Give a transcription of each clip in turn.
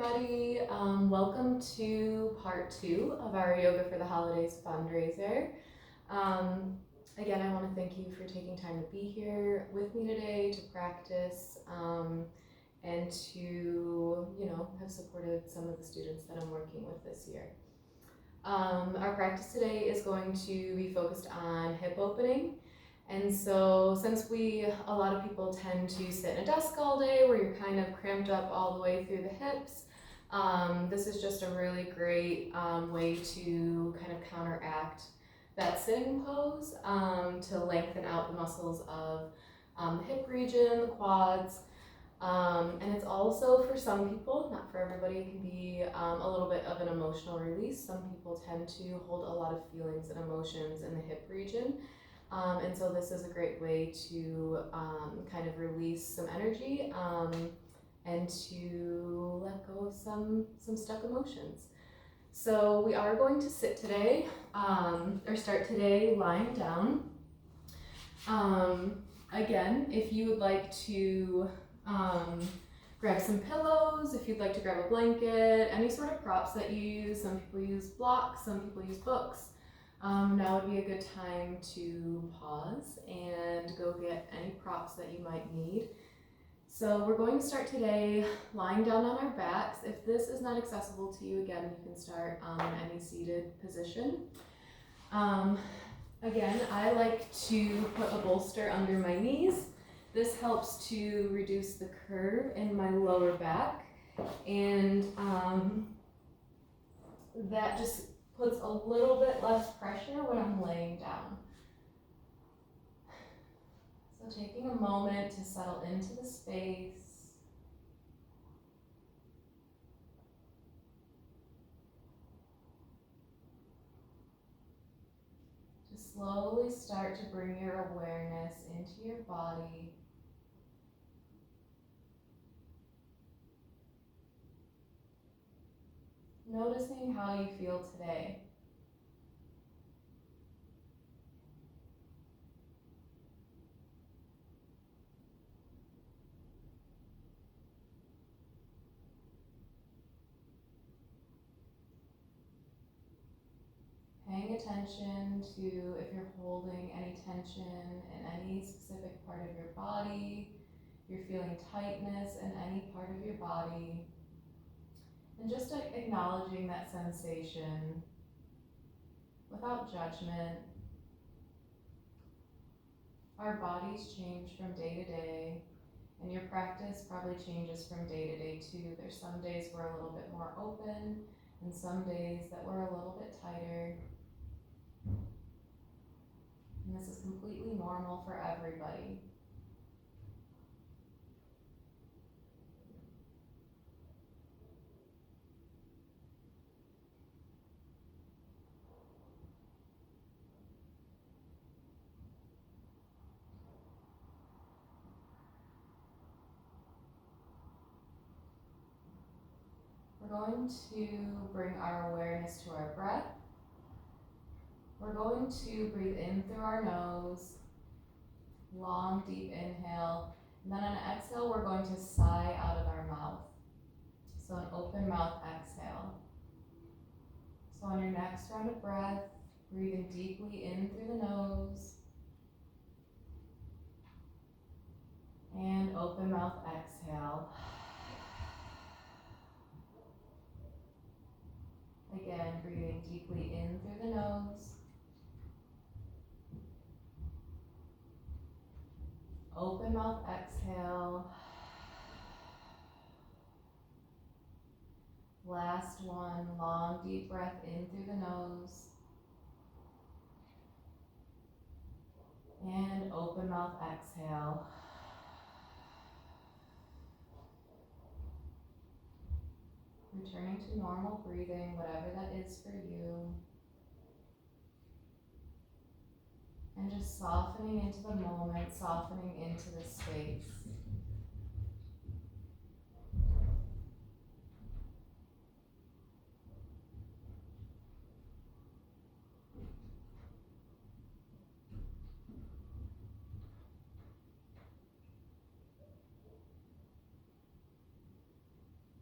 everybody. Welcome to part 2 of our Yoga for the Holidays fundraiser. Again, I want to thank you for taking time to be here with me today to practice and to, have supported some of the students that I'm working with this year. Our practice today is going to be focused on hip opening. And so since a lot of people tend to sit in a desk all day where you're kind of cramped up all the way through the hips, this is just a really great way to kind of counteract that sitting pose to lengthen out the muscles of the hip region, the quads. And it's also, for some people, not for everybody, it can be a little bit of an emotional release. Some people tend to hold a lot of feelings and emotions in the hip region. And so this is a great way to kind of release some energy and to let go of some stuck emotions. So we are going to sit today, or start today lying down. Again, if you would like to grab some pillows, if you'd like to grab a blanket, any sort of props that you use. Some people use blocks, some people use books. Now would be a good time to pause and go get any props that you might need. So we're going to start today lying down on our backs. If this is not accessible to you, again, you can start in any seated position. Again, I like to put a bolster under my knees. This helps to reduce the curve in my lower back, and that just puts a little bit less pressure when I'm laying down. So taking a moment to settle into the space. To slowly start to bring your awareness into your body. Noticing how you feel today. Paying attention to if you're holding any tension in any specific part of your body, if you're feeling tightness in any part of your body. And just acknowledging that sensation without judgment. Our bodies change from day to day, and your practice probably changes from day to day too. There's some days we're a little bit more open, and some days that we're a little bit tighter. And this is completely normal for everybody. We're going to bring our awareness to our breath. We're going to breathe in through our nose, long, deep inhale, and then on an exhale, we're going to sigh out of our mouth. So an open mouth exhale. So on your next round of breath, breathing deeply in through the nose, and open mouth exhale. Again, breathing deeply in through the nose. Open mouth exhale. Last one, long deep breath in through the nose. And open mouth exhale. Returning to normal breathing, whatever that is for you. And just softening into the moment, softening into the space.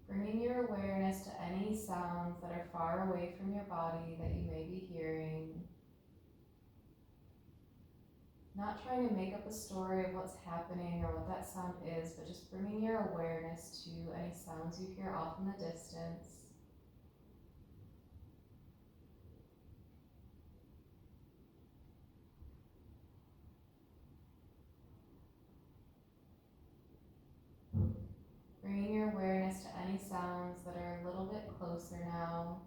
Bringing your awareness far away from your body that you may be hearing. Not trying to make up a story of what's happening or what that sound is, but just bringing your awareness to any sounds you hear off in the distance. Bringing your awareness to any sounds that are a little bit closer now.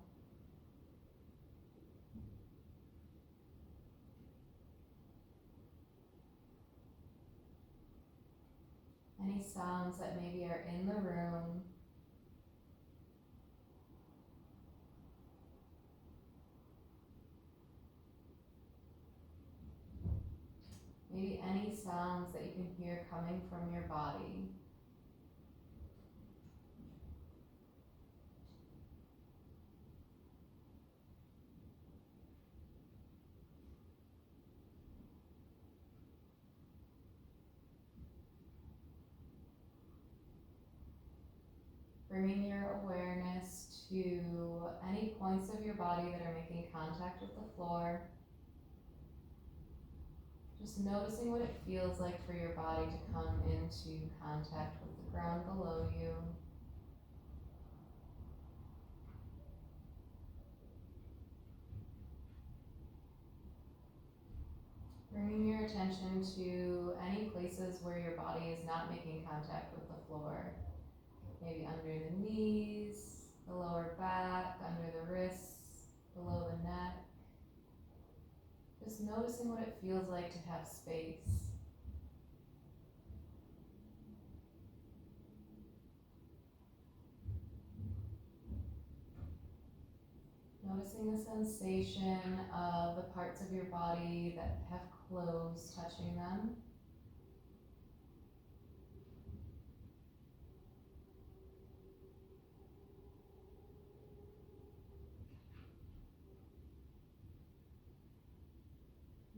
Any sounds that maybe are in the room. Maybe any sounds that you can hear coming from your body. Bringing your awareness to any points of your body that are making contact with the floor. Just noticing what it feels like for your body to come into contact with the ground below you. Bringing your attention to any places where your body is not making contact with the floor. Maybe under the knees, the lower back, under the wrists, below the neck. Just noticing what it feels like to have space. Noticing the sensation of the parts of your body that have clothes touching them.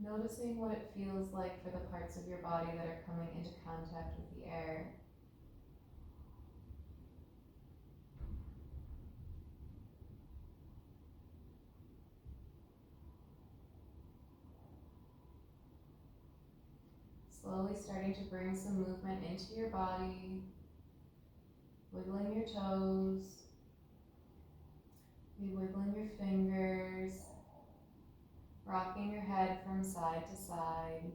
Noticing what it feels like for the parts of your body that are coming into contact with the air. Slowly starting to bring some movement into your body, wiggling your toes, maybe wiggling your fingers, rocking your head from side to side.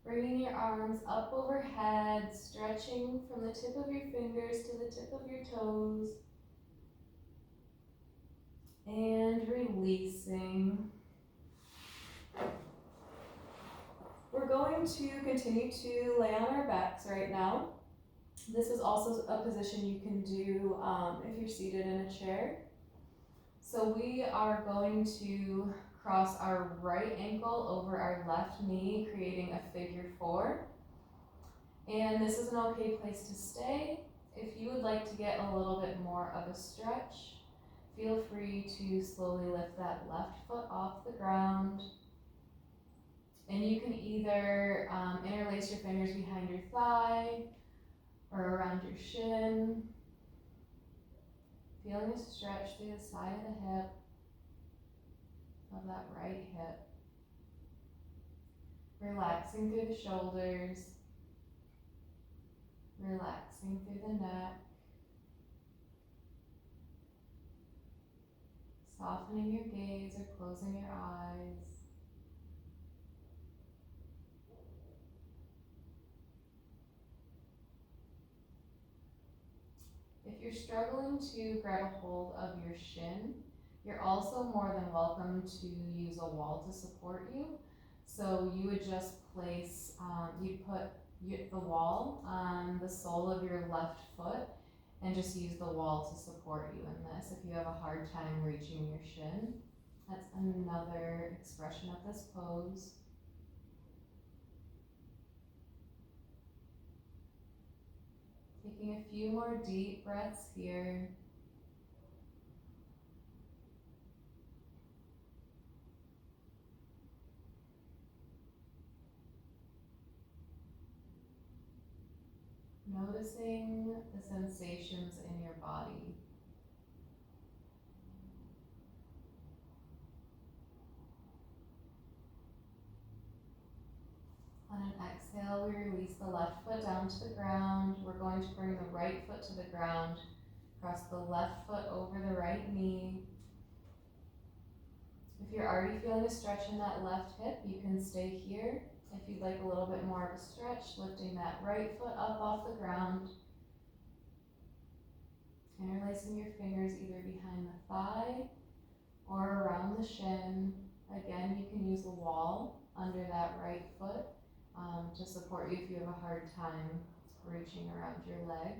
Bringing your arms up overhead, stretching from the tip of your fingers to the tip of your toes. And releasing. We're going to continue to lay on our backs right now. This is also a position you can do if you're seated in a chair. So we are going to cross our right ankle over our left knee, creating a figure 4. And this is an okay place to stay. If you would like to get a little bit more of a stretch, feel free to slowly lift that left foot off the ground. And you can either interlace your fingers behind your thigh or around your shin. Feeling a stretch through the side of the hip, of that right hip. Relaxing through the shoulders. Relaxing through the neck. Softening your gaze or closing your eyes. If you're struggling to grab a hold of your shin, you're also more than welcome to use a wall to support you. So you would just place, you'd put the wall on the sole of your left foot and just use the wall to support you in this. If you have a hard time reaching your shin, that's another expression of this pose. Taking a few more deep breaths here. Noticing the sensations in your body. On an exhale, we release the left foot down to the ground. We're going to bring the right foot to the ground. Cross the left foot over the right knee. If you're already feeling a stretch in that left hip, you can stay here. If you'd like a little bit more of a stretch, lifting that right foot up off the ground. Interlacing your fingers either behind the thigh or around the shin. Again, you can use a wall under that right foot to support you if you have a hard time reaching around your leg.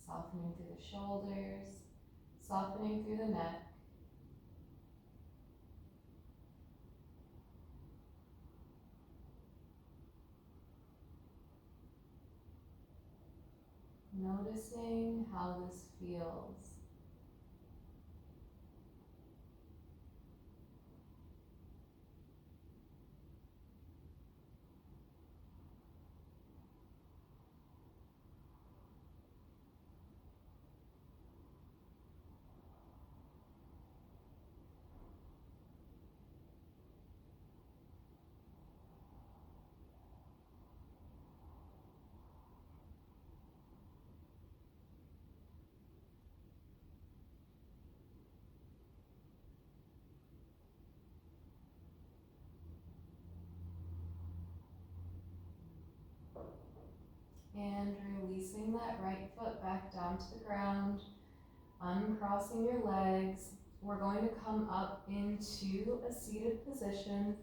Softening through the shoulders, softening through the neck. Noticing how this feels. And releasing that right foot back down to the ground, uncrossing your legs. We're going to come up into a seated position.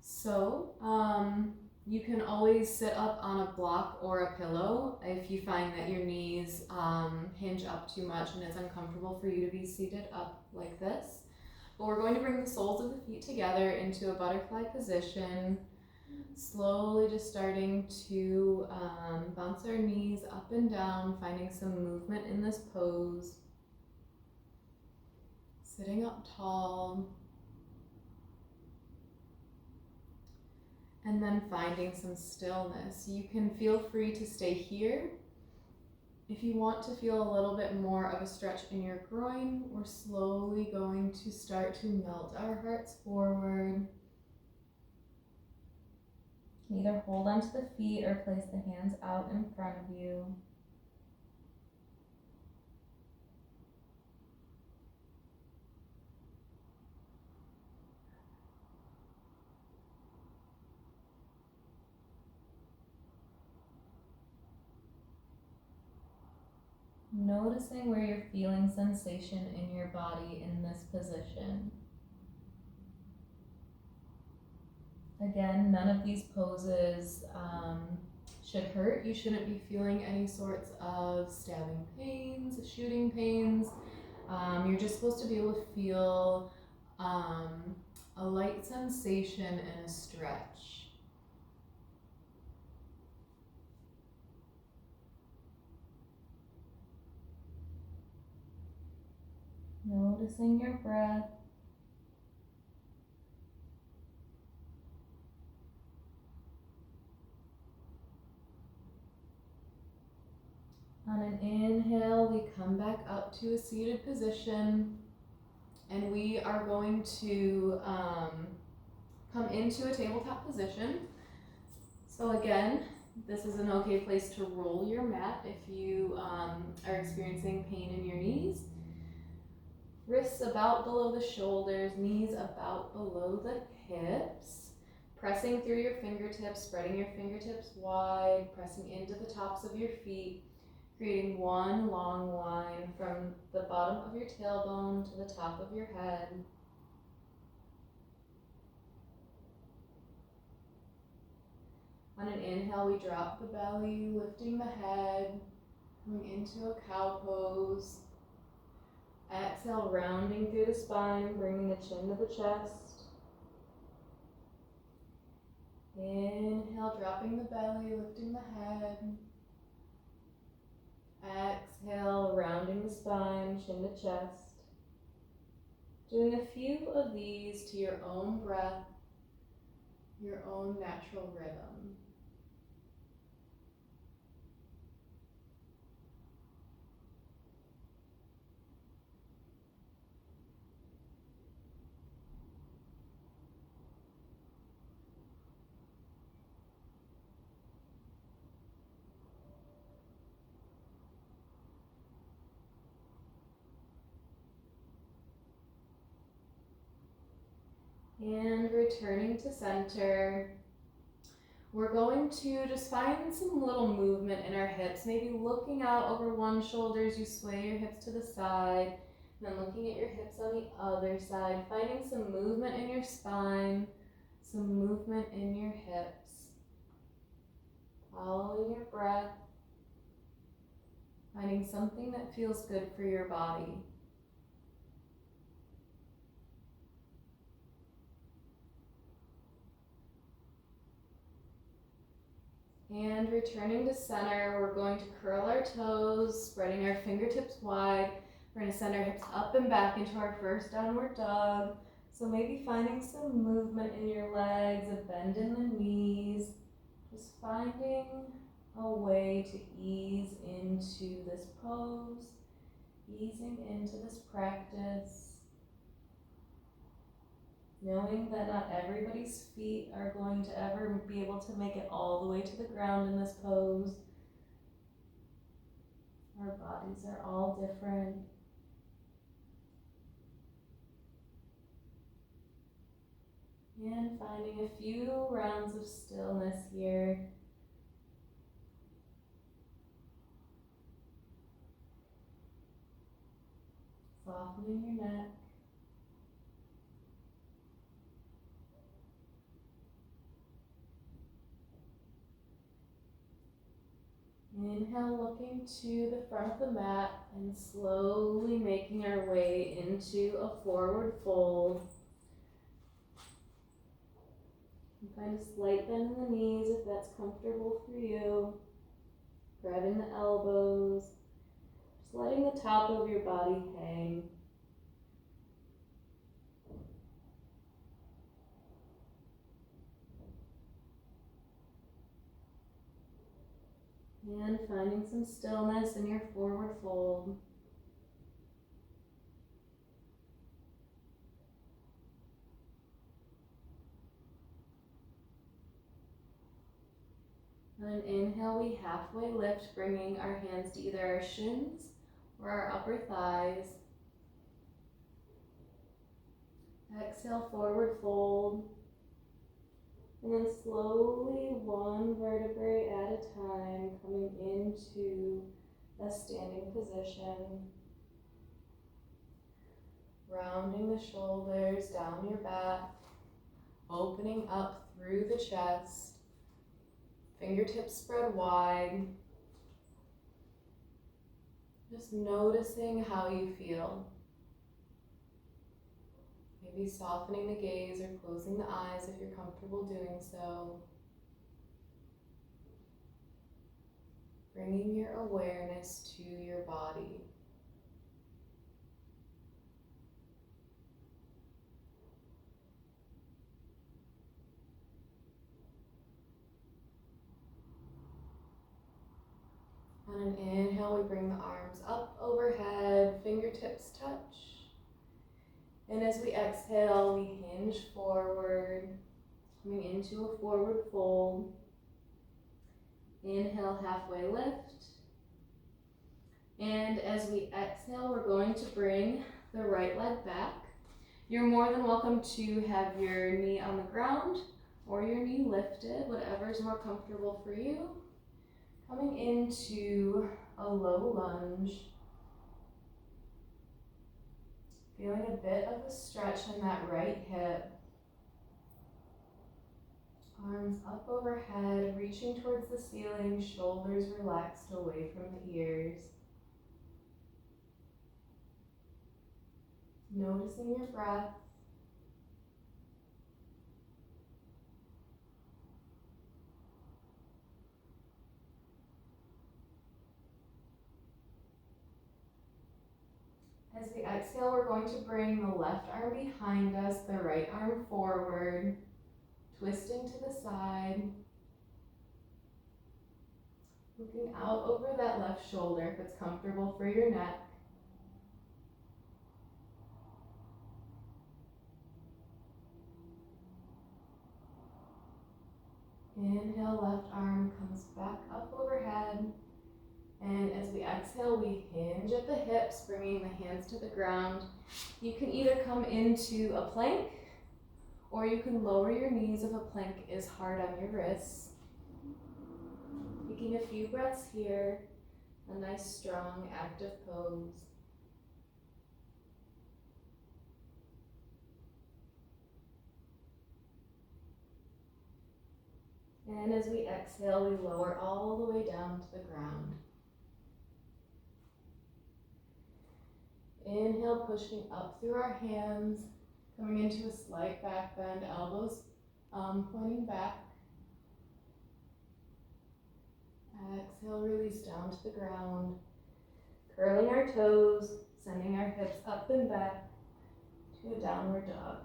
So, you can always sit up on a block or a pillow if you find that your knees hinge up too much and it's uncomfortable for you to be seated up like this. But we're going to bring the soles of the feet together into a butterfly position, slowly just starting to bounce our knees up and down, finding some movement in this pose. Sitting up tall. And then finding some stillness. You can feel free to stay here. If you want to feel a little bit more of a stretch in your groin, we're slowly going to start to melt our hearts forward. You can either hold onto the feet or place the hands out in front of you. Noticing where you're feeling sensation in your body in this position. Again, none of these poses should hurt. You shouldn't be feeling any sorts of stabbing pains, shooting pains. You're just supposed to be able to feel a light sensation and a stretch. Noticing your breath. On an inhale, we come back up to a seated position, and we are going to come into a tabletop position. So again, this is an okay place to roll your mat if you are experiencing pain in your knees. Wrists about below the shoulders, knees about below the hips. Pressing through your fingertips, spreading your fingertips wide, pressing into the tops of your feet, creating one long line from the bottom of your tailbone to the top of your head. On an inhale, we drop the belly, lifting the head, coming into a cow pose. Exhale, rounding through the spine, bringing the chin to the chest. Inhale, dropping the belly, lifting the head. Exhale, rounding the spine, chin to chest. Doing a few of these to your own breath, your own natural rhythm. And returning to center, we're going to just find some little movement in our hips, maybe looking out over one shoulder as you sway your hips to the side, and then looking at your hips on the other side, finding some movement in your spine, some movement in your hips, following your breath, finding something that feels good for your body. And returning to center, we're going to curl our toes, spreading our fingertips wide. We're going to send our hips up and back into our first downward dog. So maybe finding some movement in your legs, a bend in the knees, just finding a way to ease into this pose, easing into this practice. Knowing that not everybody's feet are going to ever be able to make it all the way to the ground in this pose. Our bodies are all different. And finding a few rounds of stillness here. Softening your neck. Inhale, looking to the front of the mat and slowly making our way into a forward fold. And find a slight bend in the knees if that's comfortable for you. Grabbing the elbows, just letting the top of your body hang. And finding some stillness in your forward fold. On an inhale, we halfway lift, bringing our hands to either our shins or our upper thighs. Exhale, forward fold. And then slowly, one vertebrae at a time, coming into a standing position. Rounding the shoulders down your back, opening up through the chest. Fingertips spread wide. Just noticing how you feel. Maybe softening the gaze or closing the eyes if you're comfortable doing so. Bringing your awareness to your body. On an inhale, we bring the arms up overhead, fingertips touch. And as we exhale, we hinge forward, coming into a forward fold. Inhale, halfway lift. And as we exhale, we're going to bring the right leg back. You're more than welcome to have your knee on the ground or your knee lifted, whatever is more comfortable for you. Coming into a low lunge. Feeling a bit of a stretch in that right hip. Arms up overhead, reaching towards the ceiling, shoulders relaxed away from the ears. Noticing your breath. As we exhale, we're going to bring the left arm behind us, the right arm forward, twisting to the side, looking out over that left shoulder if it's comfortable for your neck. Inhale, left arm comes back up overhead. And as we exhale, we hinge at the hips, bringing the hands to the ground. You can either come into a plank, or you can lower your knees if a plank is hard on your wrists. Taking a few breaths here, a nice, strong, active pose. And as we exhale, we lower all the way down to the ground. Inhale, pushing up through our hands, coming into a slight back bend, elbows pointing back. Exhale, release down to the ground, curling our toes, sending our hips up and back to a downward dog.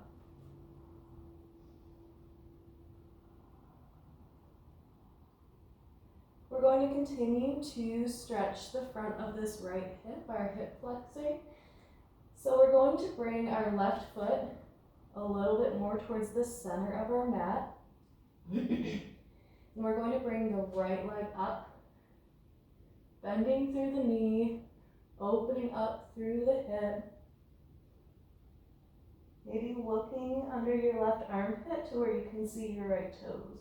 We're going to continue to stretch the front of this right hip, our hip flexor. So we're going to bring our left foot a little bit more towards the center of our mat. And we're going to bring the right leg up, bending through the knee, opening up through the hip. Maybe looking under your left armpit to where you can see your right toes.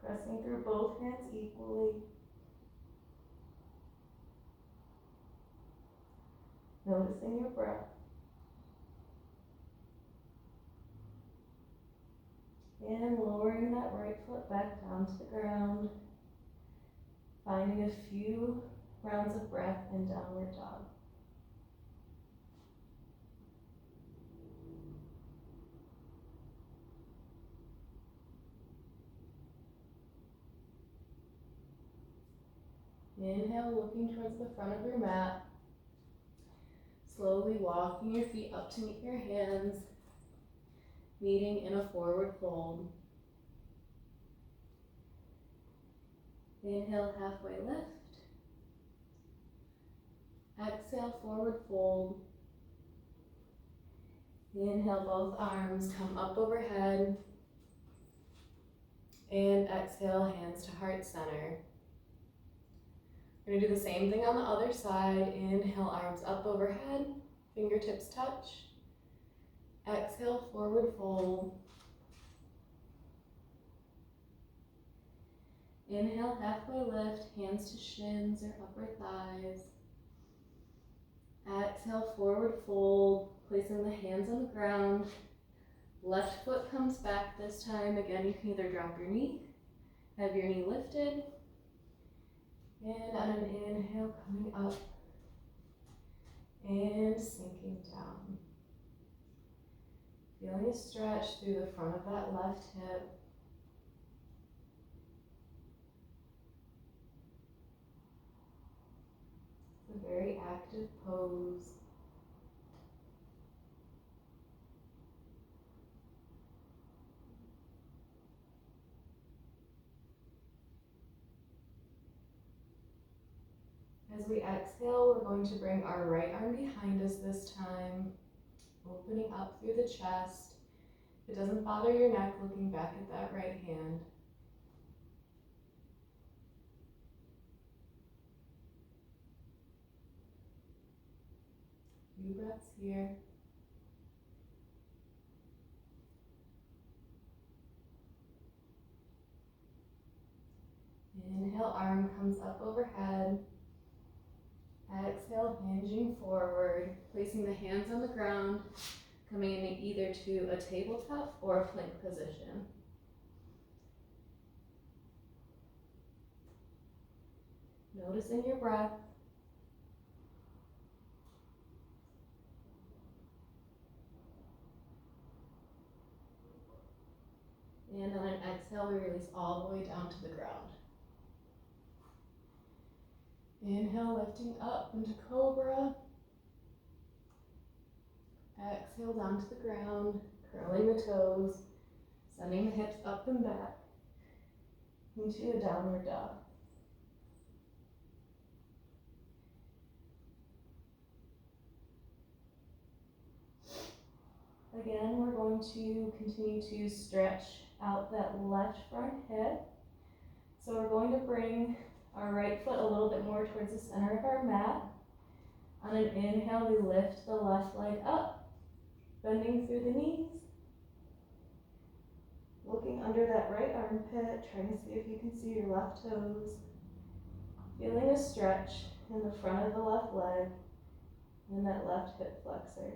Pressing through both hands equally. Noticing your breath. And lowering that right foot back down to the ground. Finding a few rounds of breath in downward dog. Inhale, looking towards the front of your mat. Slowly walking your feet up to meet your hands, meeting in a forward fold. Inhale, halfway lift. Exhale, forward fold. Inhale, both arms come up overhead. And exhale, hands to heart center. We're going to do the same thing on the other side. Inhale, arms up overhead, fingertips touch. Exhale, forward fold. Inhale, halfway lift, hands to shins or upper thighs. Exhale, forward fold, placing the hands on the ground. Left foot comes back this time. Again, you can either drop your knee, have your knee lifted, and on an inhale, coming up and sinking down. Feeling a stretch through the front of that left hip. It's a very active pose. As we exhale, we're going to bring our right arm behind us this time, opening up through the chest. If it doesn't bother your neck, looking back at that right hand. Few breaths here. Inhale, arm comes up overhead. Exhale, hinging forward, placing the hands on the ground, coming in either to a tabletop or a plank position. Noticing your breath. And on an exhale, we release all the way down to the ground. Inhale, lifting up into cobra. Exhale down to the ground, curling the toes, sending the hips up and back into a downward dog. Again, we're going to continue to stretch out that left front hip. So we're going to bring our right foot a little bit more towards the center of our mat. On an inhale, we lift the left leg up, bending through the knees. Looking under that right armpit, trying to see if you can see your left toes. Feeling a stretch in the front of the left leg and that left hip flexor.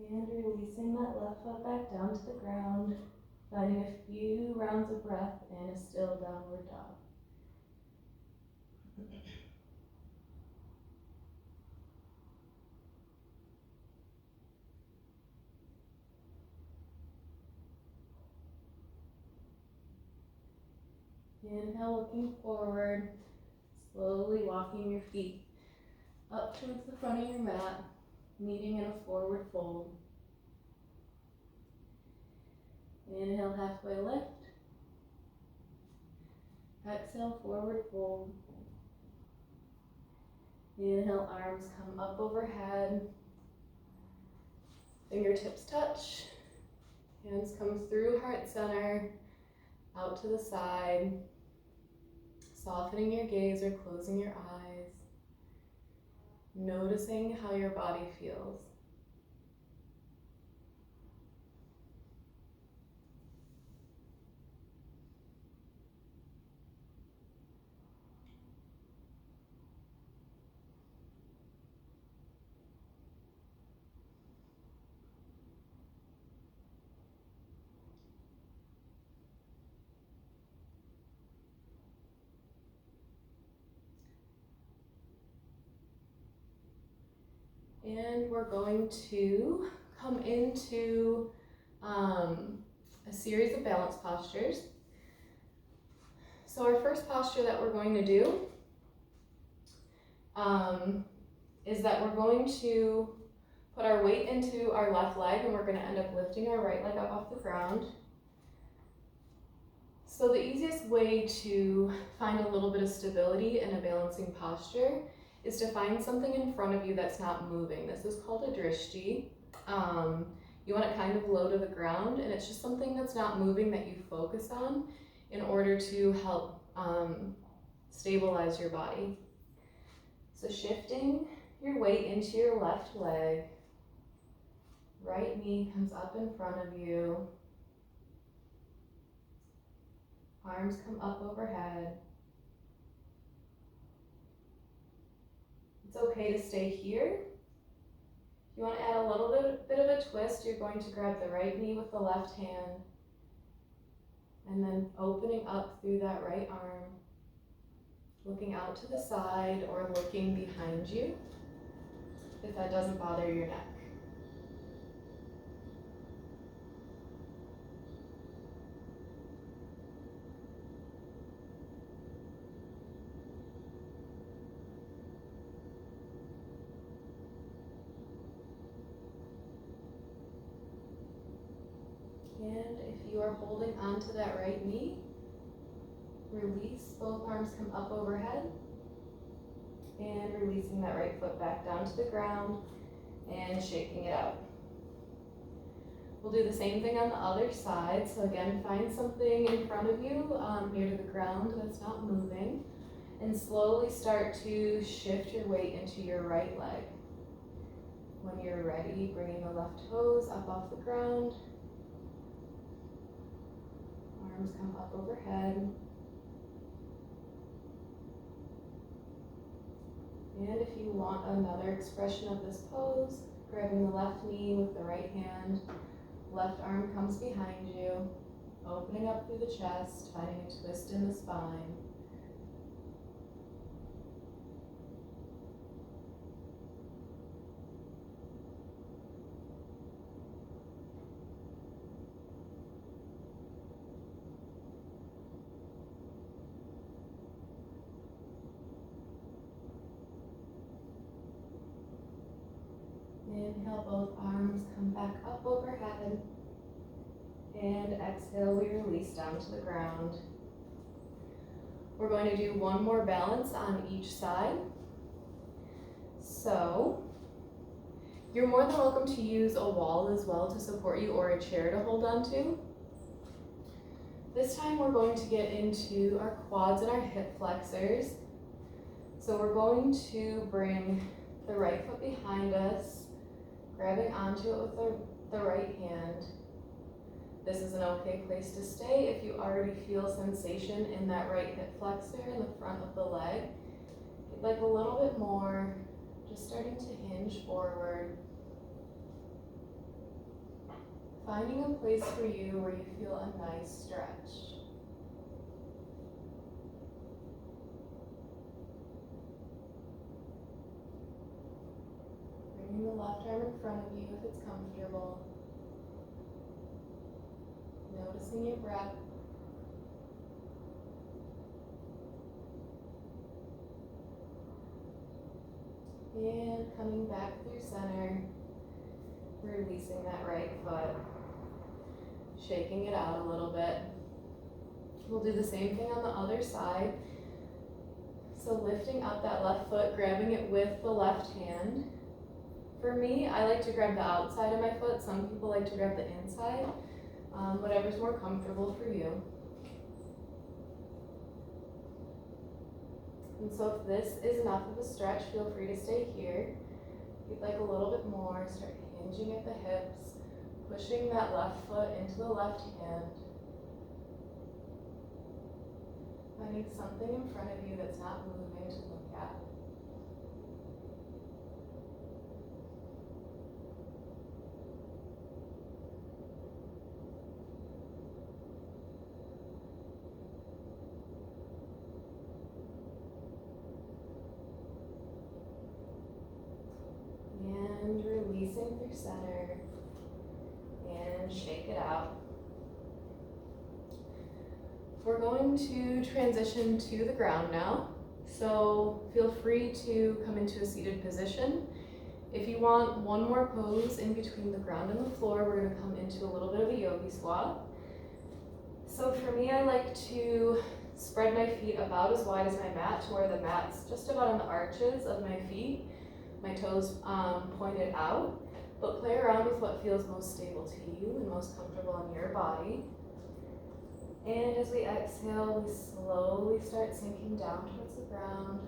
And releasing that left foot back down to the ground, finding a few rounds of breath in a still downward dog. Inhale, looking forward, slowly walking your feet up towards the front of your mat, meeting in a forward fold. Inhale, halfway lift. Exhale, forward fold. Inhale, arms come up overhead. Fingertips touch. Hands come through heart center, out to the side. Softening your gaze or closing your eyes. Noticing how your body feels. And we're going to come into a series of balance postures. So our first posture that we're going to do is that we're going to put our weight into our left leg and we're going to end up lifting our right leg up off the ground. So the easiest way to find a little bit of stability in a balancing posture is to find something in front of you that's not moving. This is called a drishti. You want it kind of low to the ground, and it's just something that's not moving that you focus on in order to help stabilize your body. So shifting your weight into your left leg, right knee comes up in front of you, arms come up overhead. It's okay to stay here. If you want to add a little bit of a twist, you're going to grab the right knee with the left hand and then opening up through that right arm, looking out to the side or looking behind you if that doesn't bother your neck. And if you are holding onto that right knee, release, both arms come up overhead, and releasing that right foot back down to the ground and shaking it out. We'll do the same thing on the other side. So again, find something in front of you near to the ground that's not moving, and slowly start to shift your weight into your right leg. When you're ready, bringing the left toes up off the ground. Arms come up overhead. And if you want another expression of this pose, grabbing the left knee with the right hand, left arm comes behind you, opening up through the chest, finding a twist in the spine. Inhale, both arms come back up overhead. And exhale, we release down to the ground. We're going to do one more balance on each side. So, you're more than welcome to use a wall as well to support you or a chair to hold on to. This time we're going to get into our quads and our hip flexors. So we're going to bring the right foot behind us, grabbing onto it with the right hand. This is an okay place to stay if you already feel sensation in that right hip flexor in the front of the leg. If you'd like a little bit more, just starting to hinge forward. Finding a place for you where you feel a nice stretch. Bringing the left arm in front of you if it's comfortable. Noticing your breath. And coming back through center, releasing that right foot, shaking it out a little bit. We'll do the same thing on the other side. So lifting up that left foot, grabbing it with the left hand. For me, I like to grab the outside of my foot. Some people like to grab the inside. Whatever's more comfortable for you. And so if this is enough of a stretch, feel free to stay here. If you'd like a little bit more, start hinging at the hips, pushing that left foot into the left hand. Finding something in front of you that's not moving to look at. And releasing through center, and shake it out. We're going to transition to the ground now, so feel free to come into a seated position. If you want one more pose in between the ground and the floor, we're going to come into a little bit of a yogi squat. So for me, I like to spread my feet about as wide as my mat to where the mat's just about on the arches of my feet. My toes pointed out, but play around with what feels most stable to you and most comfortable in your body. And as we exhale, we slowly start sinking down towards the ground.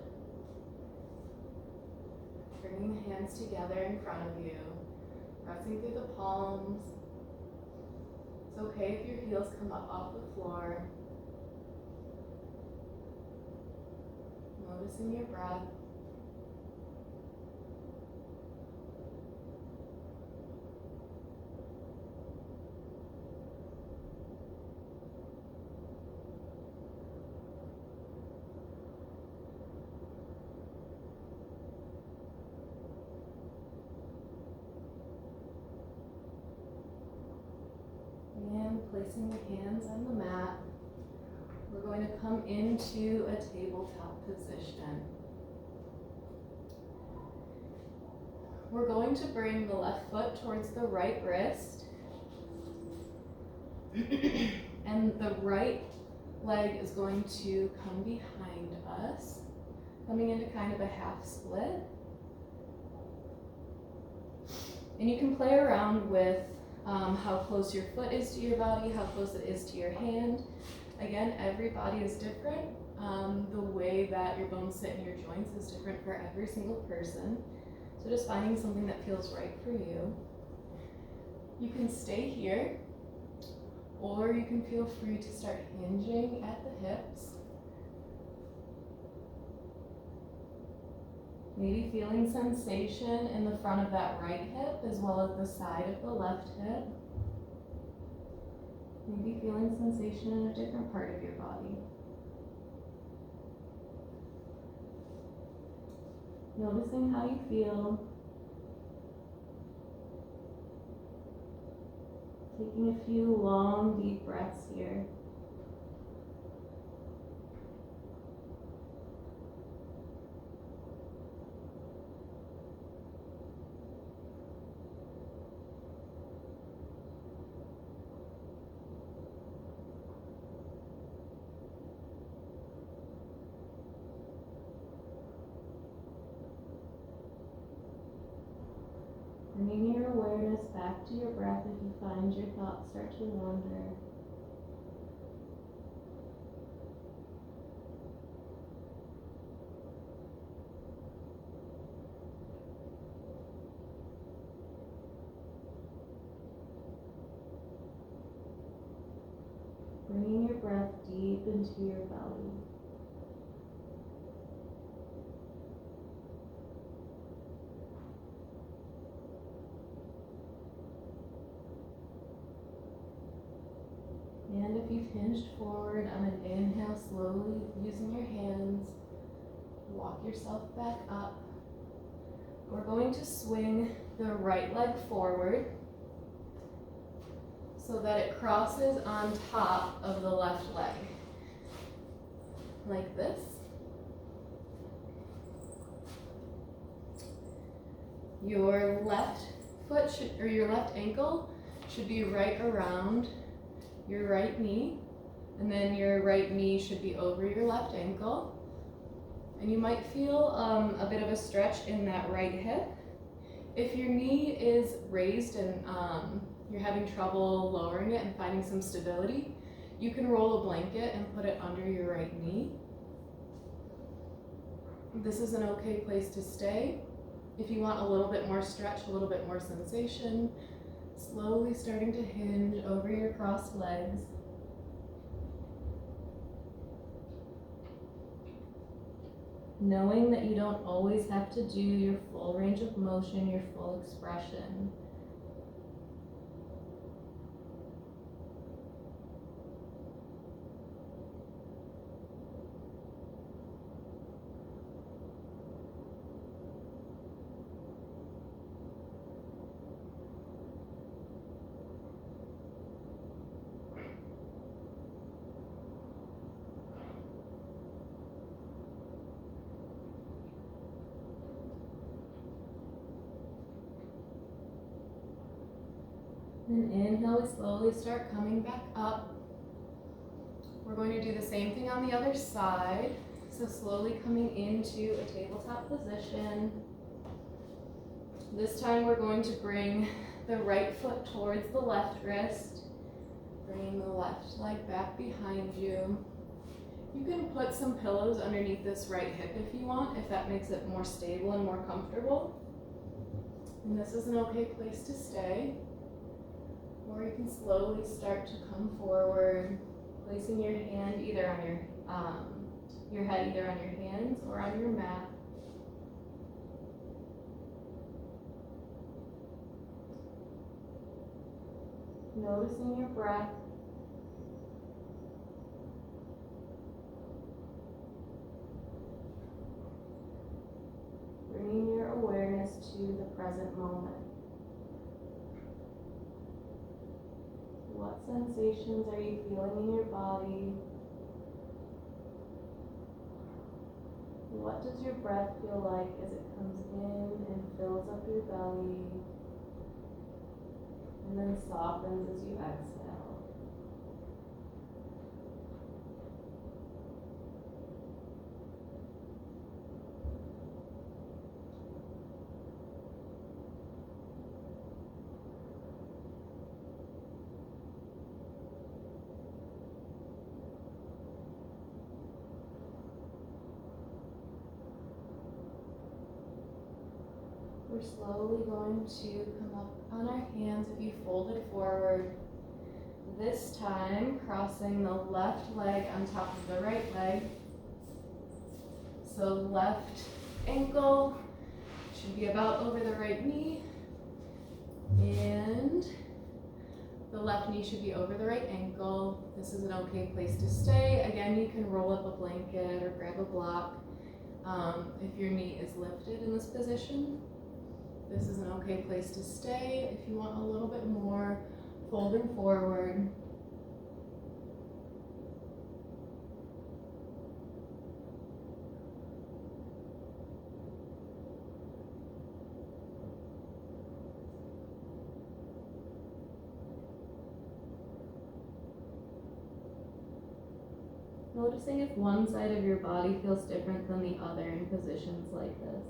Bringing the hands together in front of you, pressing through the palms. It's okay if your heels come up off the floor. Noticing your breath. And placing the hands on the mat, we're going to come into a tabletop position. We're going to bring the left foot towards the right wrist, and the right leg is going to come behind us, coming into kind of a half split. And you can play around with how close your foot is to your body, how close it is to your hand. Again, every body is different. The way that your bones sit in your joints is different for every single person. So just finding something that feels right for you. You can stay here, or you can feel free to start hinging at the hips. Maybe feeling sensation in the front of that right hip as well as the side of the left hip. Maybe feeling sensation in a different part of your body. Noticing how you feel. Taking a few long, deep breaths here. Bringing your awareness back to your breath if you find your thoughts start to wander. Bringing your breath deep into your belly. And if you've hinged forward on an inhale, slowly using your hands, walk yourself back up. We're going to swing the right leg forward so that it crosses on top of the left leg, like this. Your left foot or your left ankle should be right around your right knee, and then your right knee should be over your left ankle. And you might feel a bit of a stretch in that right hip. If your knee is raised and you're having trouble lowering it and finding some stability, you can roll a blanket and put it under your right knee. This is an okay place to stay. If you want a little bit more stretch, a little bit more sensation, slowly starting to hinge over your crossed legs. Knowing that you don't always have to do your full range of motion, your full expression. And inhale, we slowly start coming back up. We're going to do the same thing on the other side. So slowly coming into a tabletop position. This time we're going to bring the right foot towards the left wrist, bringing the left leg back behind you. You can put some pillows underneath this right hip if you want, if that makes it more stable and more comfortable. And this is an okay place to stay. Or you can slowly start to come forward, placing your hand either on your head either on your hands or on your mat. Noticing your breath. Bringing your awareness to the present moment. What sensations are you feeling in your body? What does your breath feel like as it comes in and fills up your belly and then softens as you exhale? We're slowly going to come up on our hands if you folded forward. This time, crossing the left leg on top of the right leg. So left ankle should be about over the right knee. And the left knee should be over the right ankle. This is an okay place to stay. Again, you can roll up a blanket or grab a block if your knee is lifted in this position. This is an okay place to stay. If you want a little bit more, folding forward. Noticing if one side of your body feels different than the other in positions like this.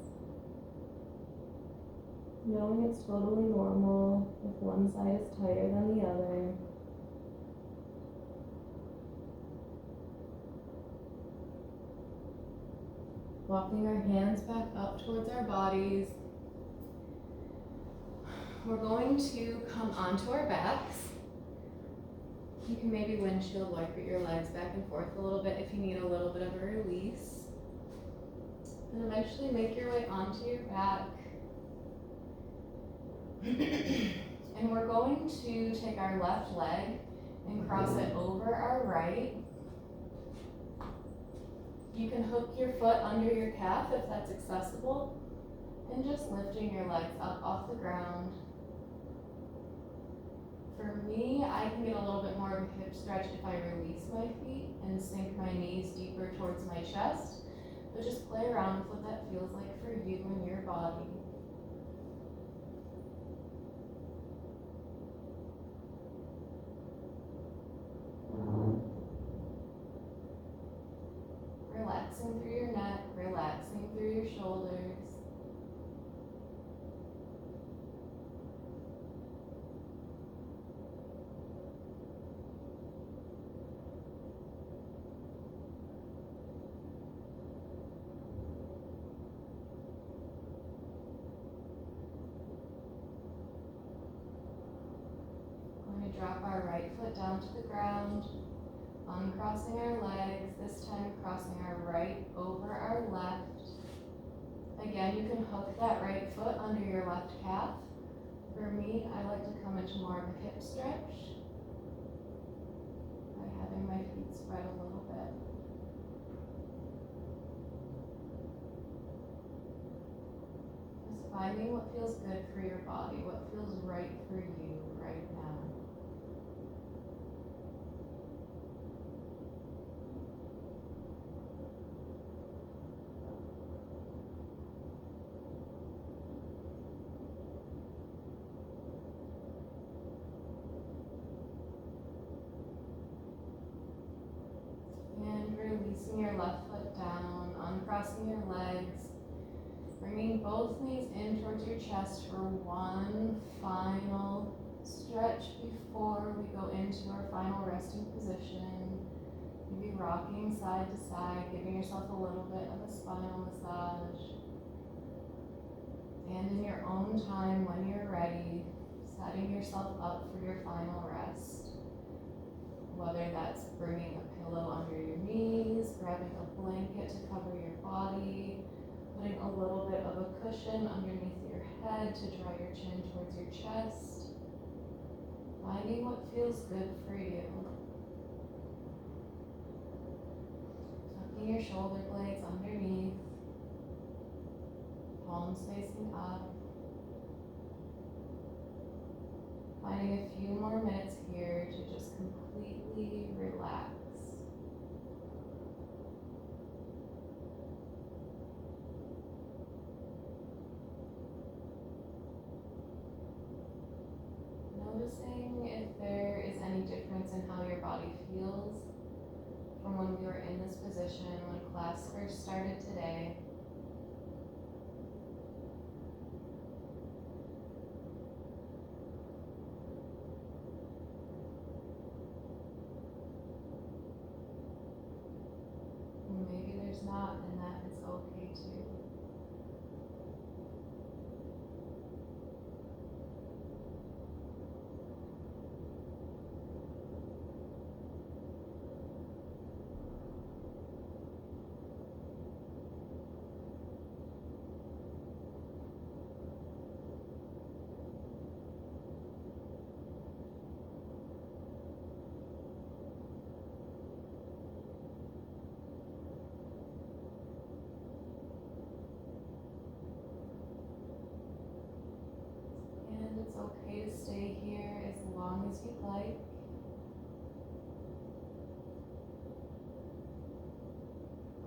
knowing it's totally normal if one side is tighter than the other. Walking our hands back up towards our bodies. We're going to come onto our backs. You can maybe windshield wiper your legs back and forth a little bit if you need a little bit of a release. And eventually make your way onto your back. And we're going to take our left leg and cross it over our right. You can hook your foot under your calf if that's accessible, and just lifting your legs up off the ground. For me, I can get a little bit more of a hip stretch if I release my feet and sink my knees deeper towards my chest, but just play around with what that feels like for you and your body. Relaxing through your neck, relaxing through your shoulders. Going to drop our right foot down to the ground. Uncrossing our legs, this time crossing our right over our left. Again, you can hook that right foot under your left calf. For me, I like to come into more of a hip stretch by having my feet spread a little bit. Just finding what feels good for your body, what feels right for you right now. Releasing your left foot down, uncrossing your legs, bringing both knees in towards your chest for one final stretch before we go into our final resting position. Maybe rocking side to side, giving yourself a little bit of a spinal massage. And in your own time, when you're ready, setting yourself up for your final rest. Whether that's bringing a pillow under your knees, grabbing a blanket to cover your body, putting a little bit of a cushion underneath your head to draw your chin towards your chest. Finding what feels good for you. Tucking your shoulder blades underneath, palms facing up. Finding a few more minutes here to just completely relax. Noticing if there is any difference in how your body feels from when we were in this position when class first started today. Maybe there's not, and that is okay too. It's okay to stay here as long as you'd like.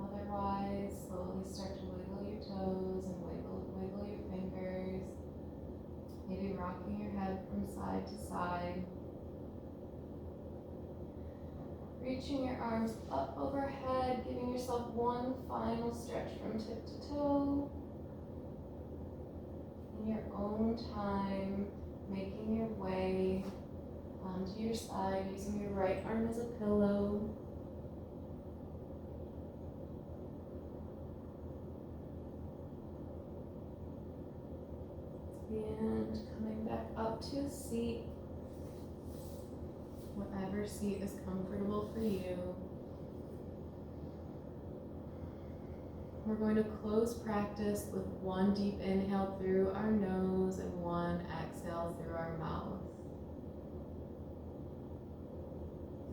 Otherwise, slowly start to wiggle your toes and wiggle your fingers. Maybe rocking your head from side to side. Reaching your arms up overhead, giving yourself one final stretch from tip to toe. In your own time making your way onto your side, using your right arm as a pillow. And coming back up to a seat, whatever seat is comfortable for you. We're going to close practice with one deep inhale through our nose and one exhale through our mouth.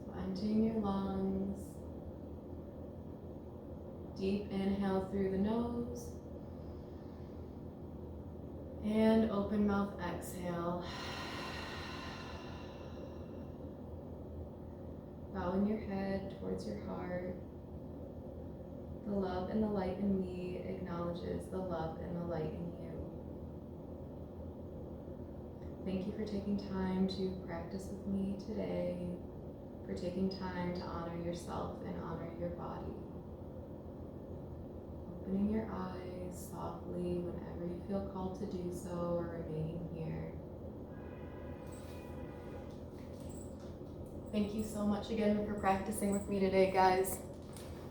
So emptying your lungs. Deep inhale through the nose. And open mouth exhale. Bowing your head towards your heart. The love and the light in me acknowledges the love and the light in you. Thank you for taking time to practice with me today, for taking time to honor yourself and honor your body. Opening your eyes softly whenever you feel called to do so, or remaining here. Thank you so much again for practicing with me today, guys.